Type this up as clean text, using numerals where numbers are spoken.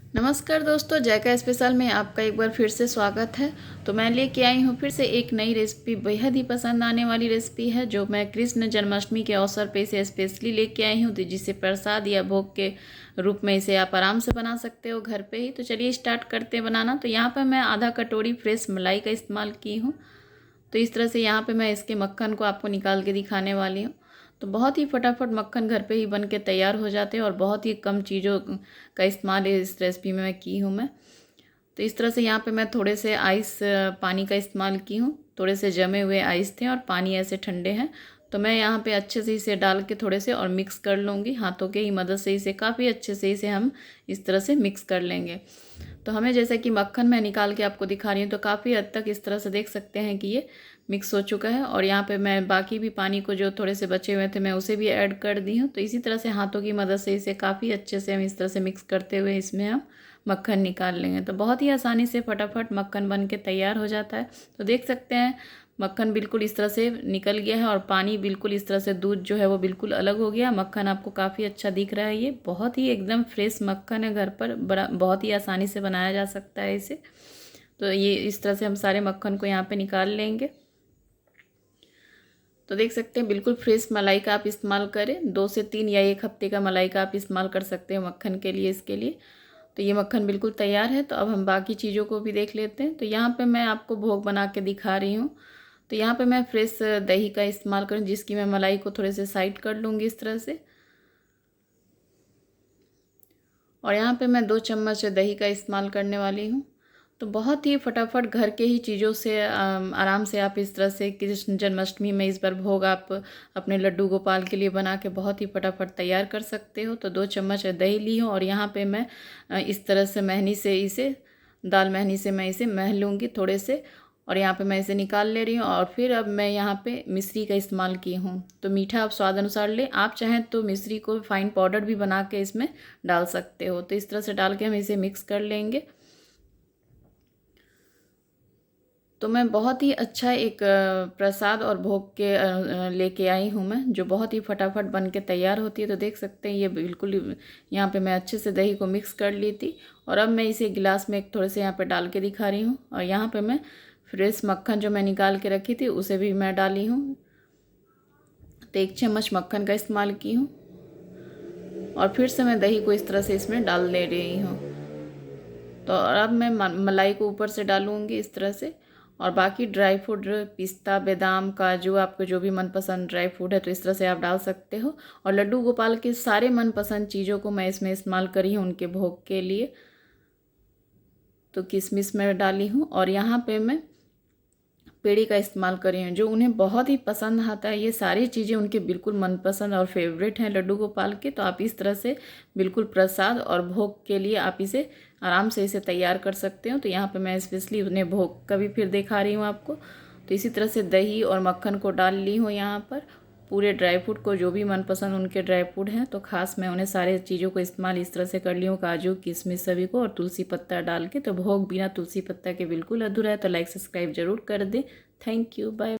नमस्कार दोस्तों, जायका स्पेशल में आपका एक बार फिर से स्वागत है। तो मैं लेके आई हूँ फिर से एक नई रेसिपी, बेहद ही पसंद आने वाली रेसिपी है जो मैं कृष्ण जन्माष्टमी के अवसर पे इसे स्पेशली लेके आई हूँ, तो जिसे प्रसाद या भोग के रूप में इसे आप आराम से बना सकते हो घर पे ही। तो चलिए स्टार्ट करते हैं बनाना। तो यहाँ पर मैं आधा कटोरी फ्रेश मलाई का इस्तेमाल की हूँ। तो इस तरह से यहाँ पे मैं इसके मक्खन को आपको निकाल के दिखाने वाली हूँ। तो बहुत ही फटाफट मक्खन घर पे ही बन के तैयार हो जाते हैं और बहुत ही कम चीज़ों का इस्तेमाल इस रेसिपी में मैं की हूँ मैं। तो इस तरह से यहाँ पे मैं थोड़े से आइस पानी का इस्तेमाल की हूँ। थोड़े से जमे हुए आइस थे और पानी ऐसे ठंडे हैं। तो मैं यहाँ पे अच्छे से इसे डाल के थोड़े से और मिक्स कर लूँगी हाथों के ही मदद से। इसे काफ़ी अच्छे से इसे हम इस तरह से मिक्स कर लेंगे। तो हमें जैसे कि मक्खन मैं निकाल के आपको दिखा रही हूँ, तो काफ़ी हद तक इस तरह से देख सकते हैं कि ये मिक्स हो चुका है। और यहाँ पे मैं बाकी भी पानी को जो थोड़े से बचे हुए थे मैं उसे भी ऐड कर दी हूँ। तो इसी तरह से हाथों की मदद से इसे काफ़ी अच्छे से हम इस तरह से मिक्स करते हुए इसमें हम मक्खन निकाल लेंगे। तो बहुत ही आसानी से फटाफट मक्खन बन के तैयार हो जाता है। तो देख सकते हैं मक्खन बिल्कुल इस तरह से निकल गया है और पानी बिल्कुल इस तरह से, दूध जो है वो बिल्कुल अलग हो गया। मक्खन आपको काफ़ी अच्छा दिख रहा है। ये बहुत ही एकदम फ्रेश मक्खन है, घर पर बड़ा बहुत ही आसानी से बनाया जा सकता है इसे। तो ये इस तरह से हम सारे मक्खन को यहाँ पे निकाल लेंगे। तो देख सकते हैं बिल्कुल फ्रेश मलाई का आप इस्तेमाल करें। 2 से 3 या 1 हफ्ते का मलाई का आप इस्तेमाल कर सकते हैं मक्खन के लिए, इसके लिए। तो ये मक्खन बिल्कुल तैयार है। तो अब हम बाकी चीज़ों को भी देख लेते हैं। तो यहाँ पे मैं आपको भोग बना के दिखा रही हूँ। तो यहाँ पे मैं फ्रेश दही का इस्तेमाल करूँ, जिसकी मैं मलाई को थोड़े से साइड कर लूँगी इस तरह से। और यहाँ पे मैं 2 चम्मच दही का इस्तेमाल करने वाली हूँ। तो बहुत ही फटाफट घर के ही चीज़ों से आराम से आप इस तरह से कृष्ण जन्माष्टमी में इस बार भोग आप अपने लड्डू गोपाल के लिए बना के बहुत ही फटाफट तैयार कर सकते हो। तो 2 चम्मच दही ली हूँ और यहाँ पे मैं इस तरह से मैहनी से इसे, दाल मैहनी से मैं इसे मह लूँगी थोड़े से। और यहाँ पे मैं इसे निकाल ले रही हूँ। और फिर अब मैं यहाँ पे मिश्री का इस्तेमाल की हूँ। तो मीठा आप स्वाद अनुसार लें। आप चाहें तो मिश्री को फाइन पाउडर भी बना के इसमें डाल सकते हो। तो इस तरह से डाल के हम इसे मिक्स कर लेंगे। तो मैं बहुत ही अच्छा एक प्रसाद और भोग के लेके आई हूँ मैं, जो बहुत ही फटाफट बन के तैयार होती है। तो देख सकते हैं ये बिल्कुल यहाँ पे मैं अच्छे से दही को मिक्स कर ली थी। और अब मैं इसे गिलास में एक थोड़े से यहाँ पे डाल के दिखा रही हूँ। और यहाँ पे मैं फ्रेश मक्खन जो मैं निकाल के रखी थी उसे भी मैं डाली हूँ। तो 1 चम्मच मक्खन का इस्तेमाल की हूँ। और फिर से मैं दही को इस तरह से इसमें डाल दे रही हूँ। तो अब मैं मलाई को ऊपर से डालूँगी इस तरह से। और बाकी ड्राई फ्रूट, पिस्ता, बादाम, काजू, आपको जो भी मनपसंद ड्राई फ्रूट है तो इस तरह से आप डाल सकते हो। और लड्डू गोपाल के सारे मनपसंद चीज़ों को मैं इसमें इस्तेमाल करी हूँ उनके भोग के लिए। तो किशमिश मैं डाली हूँ और यहाँ पे मैं पेड़ी का इस्तेमाल करी हूँ, जो उन्हें बहुत ही पसंद आता है। ये सारी चीज़ें उनके बिल्कुल मनपसंद और फेवरेट हैं लड्डू गोपाल के। तो आप इस तरह से बिल्कुल प्रसाद और भोग के लिए आप इसे आराम से इसे तैयार कर सकते हो। तो यहाँ पे मैं स्पेशली उन्हें भोग का भी फिर दिखा रही हूँ आपको। तो इसी तरह से दही और मक्खन को डाल ली हूँ यहाँ पर। पूरे ड्राई फ्रूट को, जो भी मनपसंद उनके ड्राई फ्रूट हैं, तो खास मैं उन्हें सारे चीज़ों को इस्तेमाल इस तरह से कर ली हूँ, काजू, किशमिश सभी को, और तुलसी पत्ता डाल के। तो भोग बिना तुलसी पत्ता के बिल्कुल अधूरा है। तो लाइक सब्सक्राइब जरूर कर दें। Thank you, bye.